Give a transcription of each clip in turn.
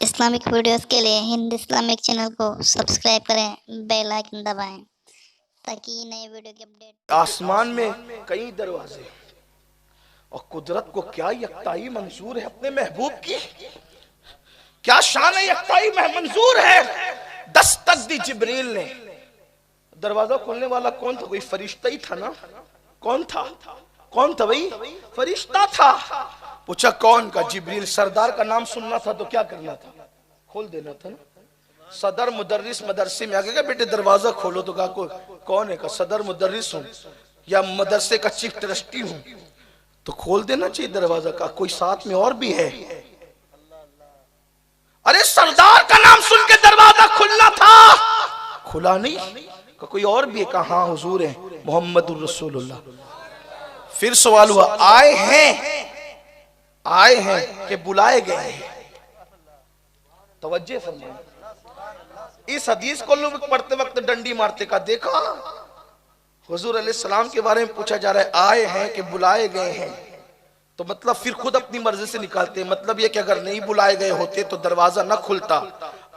Islamic videos के लिए Hind Islamic channel को सब्सक्राइब करें, बेल आइकन दबाएं ताकि नए वीडियो की अपडेट। आसमान में कई दरवाजे और कुदरत को क्या यकताई मंजूर है अपने महबूब की। क्या शान है, यकताई मंजूर है। दस्तक दी जिब्रील ने। दरवाजा खोलने वाला कौन था? कोई फरिश्ता ही था ना। कौन था? कौन था भाई? फरिश्ता था। पूछा कौन का? जिब्रील। सरदार का नाम सुनना था तो क्या करना था? खोल देना था ना। सदर मुदर्रिस मदरसे में आगे, बेटे दरवाजा खोलो तो कहा कौन है? का सदर मुदर्रिस हूँ या मदरसे का चीफ ट्रस्टी हूँ, तो खोल देना चाहिए दरवाजा। का कोई साथ में और भी है? अरे सरदार का नाम सुन के दरवाजा खुलना था, खुला नहीं। का कोई और भी है? कहा हाँ हुजूर है, मोहम्मदुर रसूलुल्लाह। फिर सवाल हुआ आए हैं कि बुलाए गए हैं? तवज्जो फरमाएं। इस हदीस को लोग पढ़ते वक्त डंडी मारते का देखा। हुजूर अलैहिस्सलाम के बारे में पूछा जा रहा है आए हैं कि बुलाए गए हैं, तो मतलब फिर खुद अपनी मर्जी से निकालते हैं। मतलब ये कि अगर नहीं बुलाए गए होते तो दरवाजा न खुलता।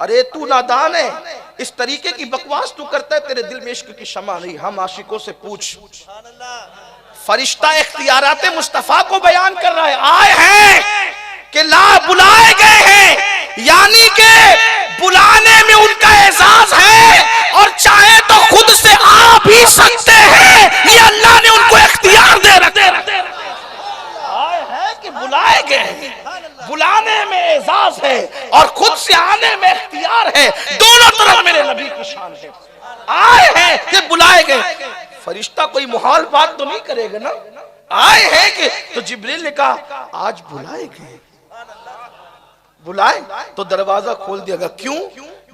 अरे तू नादान है, इस तरीके की बकवास तू करता है, तेरे दिल में इश्क की शमा नहीं। हम आशिकों से पूछ। फरिश्ता इख्तियारात मुस्तफा को बयान कर रहा है। आए हैं कि ला बुलाए गए हैं, यानी कि बुलाने में उनका एजाज है और चाहे तो खुद से आ भी सकते हैं। ये अल्लाह ने उनको इख्तियार दे रखे। आए हैं कि बुलाए गए हैं, बुलाने में एजाज है और खुद से आने में इख्तियार है। दोनों तरफ मेरे नबी की शान है। आए हैं कि बुलाए गए। फरिश्ता कोई मुहाल बात तो नहीं करेगा ना। आए हैं कि, तो जिब्रील ने कहा आज बुलाए गए। बुलाए तो दरवाजा खोल दिया गया। क्यों?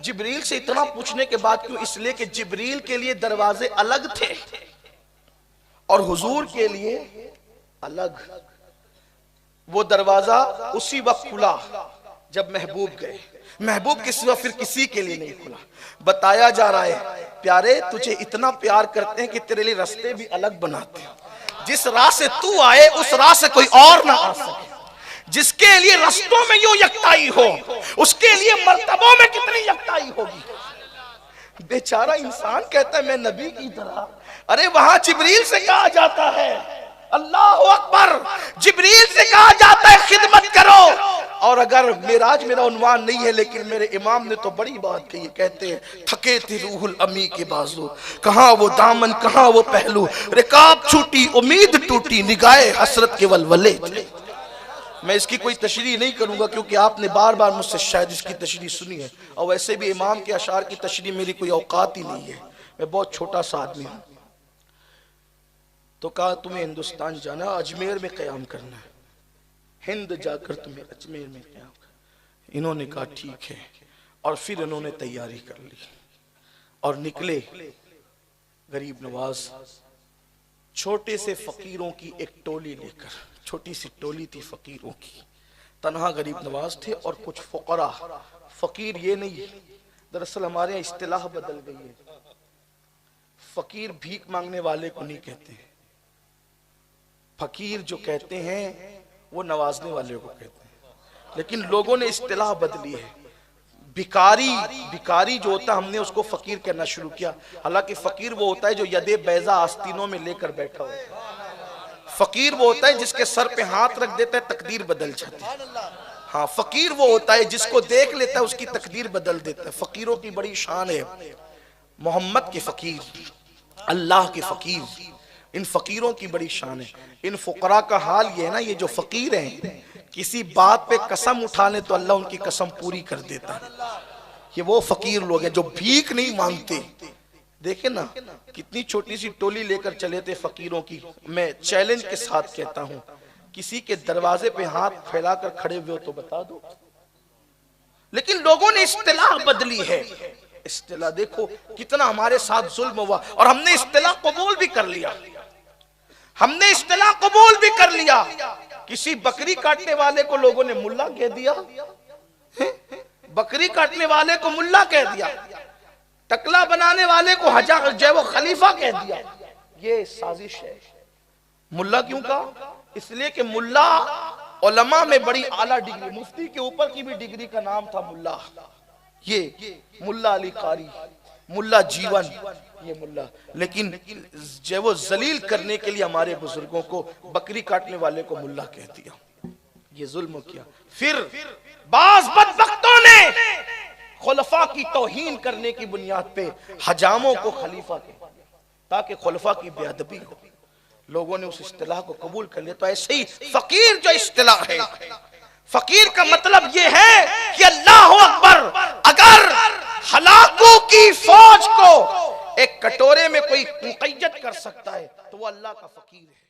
जिब्रील से इतना पूछने के बाद क्यों? इसलिए कि जिब्रील के लिए दरवाजे अलग थे और हुजूर के लिए अलग। वो दरवाजा उसी वक्त खुला जब महबूब गए। महबूब के सिवा फिर किसी के लिए नहीं खुला। बताया जा रहा है प्यारे तुझे इतना प्यार करते हैं कि तेरे लिए रास्ते भी अलग बनाते हैं। जिस राह से तू आए उस राह से कोई और ना आ सके। जिसके लिए रास्तों में यूं यकताई हो, उसके लिए मर्तबों में कितनी यकताई होगी। बेचारा इंसान कहता है मैं नबी की तरह। अरे वहां जिब्रील से कहा जाता है अल्लाह अकबर, जिब्रील से कहा जाता है खिदमत करो। और अगर मेराज मेरा उन्वान नहीं है, लेकिन मेरे इमाम ने तो बड़ी बात कही। कहते हैं थके थे रूहुल अमी के बाजू, कहां वो दामन कहां वो पहलू, रिकाब छूटी उम्मीद टूटी, निगाहे हसरत के वलवले। मैं इसकी कोई तशरीह नहीं करूंगा क्योंकि आपने बार बार मुझसे शायद इसकी तशरीह सुनी है, और वैसे भी इमाम के अशार की तशरीह मेरी कोई औकात ही नहीं है। मैं बहुत छोटा सा आदमी हूं। तो कहा तुम्हें हिंदुस्तान जाना, अजमेर में क़याम करना है, हिंद जाकर तुम्हें अजमेर में क़याम करना। इन्होंने कहा ठीक है, और फिर इन्होंने तैयारी कर ली और निकले। गरीब नवाज छोटे से फकीरों की एक टोली लेकर, छोटी सी टोली थी फकीरों की। तन्हा गरीब नवाज थे और कुछ फुकरा। फकीर ये नहीं, दरअसल हमारे यहाँ इस्तिलाह बदल गई है। फकीर भीख मांगने वाले को नहीं कहते हैं। फकीर जो कहते हैं वो नवाजने वाले को कहते हैं, लेकिन लोगों ने इस्तिलाह बदली है। भिकारी जो होता है हमने उसको फकीर कहना शुरू किया। हालांकि फकीर वो होता है जो यदे बैजा आस्तीनों में लेकर बैठा हो। फकीर वो होता है जिसके सर पे हाथ रख देता है तकदीर बदल जाती है। हाँ, फकीर वो होता है जिसको देख लेता है उसकी तकदीर बदल देता है। फकीरों की बड़ी शान है। मोहम्मद के फकीर, अल्लाह के फकीर, इन फकीरों की बड़ी शान है। इन फुकरा का हाल ये है ना, ये जो फकीर हैं किसी बात पे कसम उठा ले तो अल्लाह उनकी कसम पूरी कर देता है। ये वो फकीर लोग हैं जो भीख नहीं मांगते। देखे ना कितनी छोटी सी टोली लेकर चले थे फकीरों की। मैं चैलेंज के साथ कहता हूं, किसी के दरवाजे पे हाथ फैलाकर खड़े हुए हो तो बता दो। लेकिन लोगों ने इस्तिलाह बदली है। इस्तिलाह देखो कितना हमारे साथ जुल्म हुआ, और हमने इस्तिलाह कबूल भी कर लिया। हमने इस्तिलाह कबूल भी कर लिया। किसी बकरी काटने वाले को लोगों ने मुल्ला कह दिया। बकरी काटने वाले को मुल्ला कह दिया। टकला बनाने वाले को हजार जो वो खलीफा कह दिया। ये साजिश है। मुल्ला क्यों कहा? इसलिए कि मुल्ला उलमा में बड़ी आला डिग्री, मुफ्ती के ऊपर की भी डिग्री का नाम था मुल्ला। ये मुल्ला अली कारी, मुल्ला जीवन, ये मुल्ला। लेकिन जब वो जलील करने के लिए हमारे बुजुर्गों को, बकरी काटने वाले को मुल्ला कह दिया, ये जुल्म किया। फिर बाज बदबख्तों ने खुलफा की तौहीन करने की बुनियाद पे हजामों को खलीफा कहा, ताकि खुलफा की बेअदबी हो। लोगों ने उस इस्तिलाह को कबूल कर लिया। तो ऐसे ही फकीर जो इस्तिलाह है, फकीर का मतलब यह है कि अल्लाह अकबर, अगर हलाकू की फौज को एक कटोरे में कोई मुक़य्यद कर सकता है तो वो अल्लाह का फकीर है।